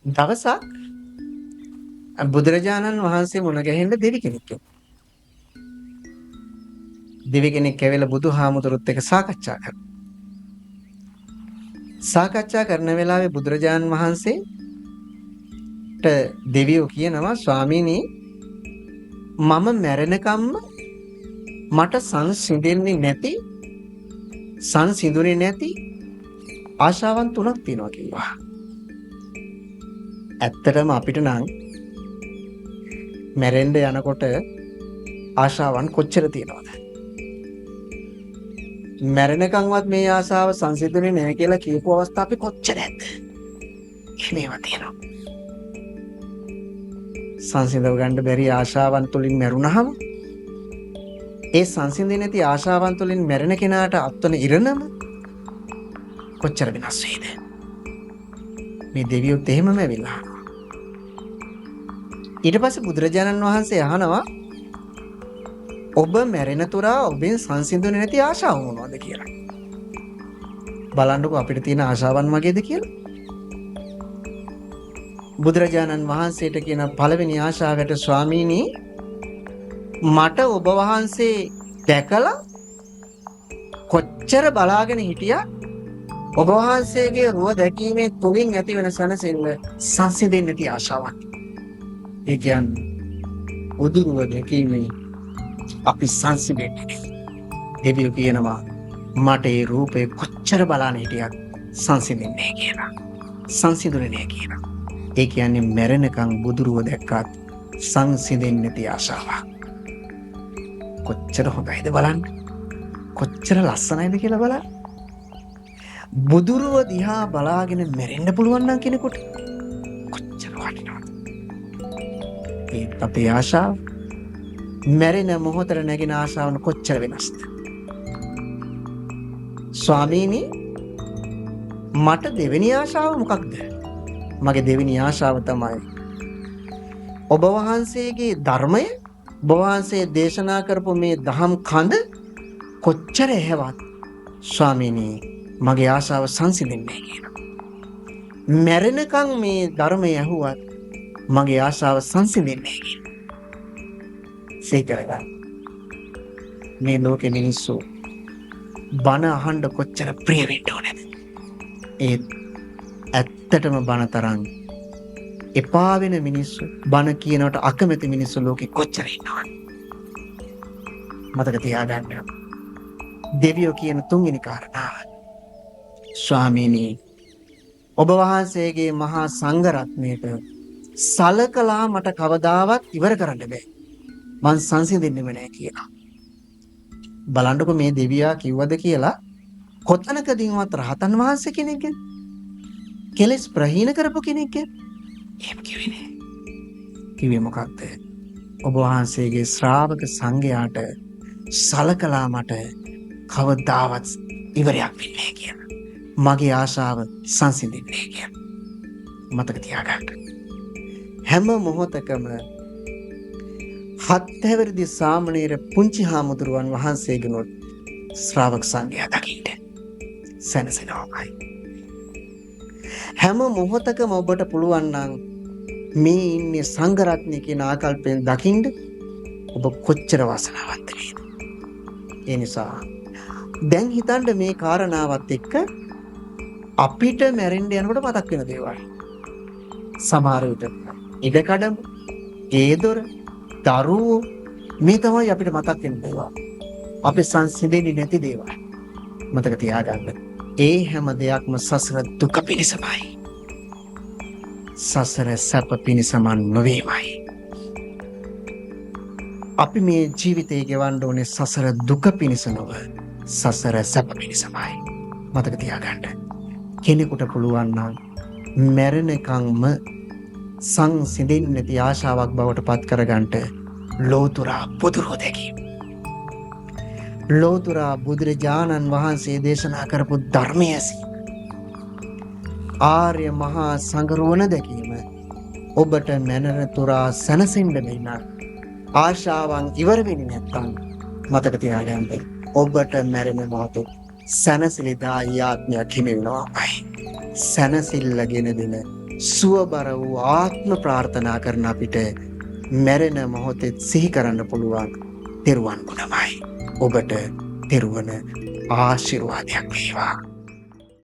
දවසක් බුදුරජාණන් වහන්සේ මුණ ගැහෙන්න දෙවි කෙනෙක් එක්ක. දෙවි කෙනෙක් ඇවිල්ලා බුදුහාමුදුරුවොත් එක්ක සාකච්ඡා කරා. සාකච්ඡා කරන වෙලාවේ බුදුරජාණන් වහන්සේට දෙවියෝ කියනවා ස්වාමීනි මම මැරෙනකම්ම මට සංසිඳෙන්නේ නැති සංසිඳුනේ නැති ආශාවන් 3ක් තියෙනවා කිව්වා. ඇත්තටම අපිට නම් මැරෙන්න යනකොට ආශාවන් කොච්චර තියෙනවද? මැරෙනකන්වත් මේ ආශාව සංසිඳුනේ නැහැ කියලා කියපු අවස්ථා අපි කොච්චර ඇද්ද? මේවා තියෙනවා. සංසිඳව ගන්න බැරි ආශාවන් තුලින් මැරුණාම ඒ සංසිඳෙන්නේ නැති ආශාවන් තුලින් මැරෙන කෙනාට අත්වන ඉරණම කොච්චර වෙනස් වේද? මේ දෙවියොත් එහෙමම ඇවිල්ලා. ඊට පස්සේ බුදුරජාණන් වහන්සේ අහනවා ඔබ මැරෙන තුරා ඔබෙන් සංසිඳුනේ නැති ආශාව මොනවද කියලා. බලන්නකෝ අපිට තියෙන ආශාවන් වගේද කියලා. බුදුරජාණන් වහන්සේට කියන පළවෙනි ආශාවට ස්වාමීනි මට ඔබ වහන්සේ දැකලා කොච්චර බලාගෙන හිටියා ඔබ වහන්සේගේ රුව දැකීමේ තුලින් ඇති වෙන සනසෙල්ල සංසිඳෙන්නේ නැති ආශාවක්. ඒ කියන්නේ උදුරුව දැකීමේ අපි සංසිඳෙන්නේ. දෙවියෝ කියනවා මට ඒ රූපේ කොච්චර බලාන හිටියත් සංසිඳෙන්නේ නැහැ කියලා. සංසිඳුනේ නැහැ කියලා. ඒ කියන්නේ මැරෙනකන් බුදුරුව දැක්කත් සංසිඳෙන්නේ නැති ආශාවක්. කොච්චර හොඳයිද බලන්න. කොච්චර ලස්සනයිද කියලා බලන්න. බුදුරුව දිහා බලාගෙන මැරෙන්න පුළුවන් නම් කෙනෙකුට කොච්චර වටිනවද? ඒත් අපේ ආශාව මැරෙන මොහොතට නැගෙන ආශාවන් කොච්චර වෙනස්ද? ස්වාමීනි මට දෙවෙනි ආශාව මොකක්ද? මගේ දෙවෙනි ආශාව තමයි ඔබ වහන්සේගේ ධර්මය ඔබ වහන්සේ දේශනා කරපු මේ දහම් කඳ කොච්චර ඇහෙවත් ස්වාමීනි මගේ ආශාව සංසිඳෙන්නේ නැහැ කියනවා. මැරෙනකන් මේ ධර්මය ඇහුවත් මගේ ආශාව සංසිඳෙන්නේ නැහැ කියනවා. සීකරගන්න. මේ ලෝකෙ මිනිස්සු බණ අහන්න කොච්චර ප්‍රිය වෙන්න ඕනේද? ඒත් ඇත්තටම බණ තරම් එපා වෙන මිනිස්සු බණ කියනවට අකමැති මිනිස්සු ලෝකෙ කොච්චර ඉන්නවද? මතක තියාගන්න. දෙවියෝ කියන තුන්වෙනි කාරණාව. ස්වාමීනි ඔබ වහන්සේගේ මහා සංඝ රත්නයට සලකලා මට කවදාවත් ඉවර කරන්න බෑ. මං සංසිඳෙන්නෙම නැහැ කියනවා. බලන්නකො මේ දෙවියා කිව්වද කියලා කොතනකදීවත් රහතන් වහන්සේ කෙනෙක්ගෙන් කෙලස් ප්‍රහීන කරපු කෙනෙක්ගෙන් එහෙම කිව්වේ නෑ. කිව්වේ මොකක්ද? ඔබ වහන්සේගේ ශ්‍රාවක සංඝයාට සලකලා මට කවදාවත් ඉවරයක් වෙන්නේ නැහැ කියලා. මගේ ආශාව සංසිඳෙන්නේ නැහැ කියලා. මතක තියාගන්න. හැම මොහොතකම හත්හැවිරිදි සාමණේර පුංචි හාමුදුරුවන් වහන්සේගෙනුත් ශ්‍රාවක සංඝයා දකින්න සැනසෙනවායි. හැම මොහොතකම ඔබට පුළුවන් නම් මේ ඉන්නේ සංඝ රත්නය කියන ආකල්පයෙන් දකින්න ඔබ කොච්චර වාසනාවන්ත වේද? ඒ නිසා දැන් හිතන්න මේ කාරණාවත් එක්ක අපිට මැරෙන්න යනකොට මතක් වෙන දේවල්. සමහර විට ඉඩකඩම, ගේදොර, දරුවෝ මේ තමයි අපිට මතක් වෙන දේවල්. අපි සංසිඳෙන්නේ නැති දේවල්. මතක තියාගන්න. ඒ හැම දෙයක්ම සසර දුක පිණිසමයි. සසර සැප පිණිසම නොවේමයි. අපි මේ ජීවිතේ ගෙවන්න ඕනේ සසර දුක පිණිස නොව සසර සැප පිණිසමයි. මතක තියාගන්න. කෙනෙකුට පුළුවන් නම් මැරෙනකන්ම සංසිඳෙන්නේ නැති ආශාවක් බවට පත් කරගන්නට ලෝතුරා බුදුරුව දැකීම. ලෝතුරා බුදුරජාණන් වහන්සේ දේශනා කරපු ධර්මය ඇසීම. ආර්ය මහා සංඝරුවන දැකීම ඔබට මැනර තුරා සැනසෙන්න බැන්න ආශාවන් ඉවර වෙන්නේ නැත්නම් මතක තියාගන්න ඔබට මැරෙන මොහොතේ සැනසිලිදායි ආත්මයක් හිමි වෙනවායි. සැනසෙල්ලගෙන දෙන සුවබර වූ ආත්ම ප්‍රාර්ථනා කරන අපිට මැරෙන මොහොතේ සිහි කරන්න පුළුවන් තෙරුවන් ගුණමයි. ඔබට තෙරුවන ආශිර්වාදයක් වේවා.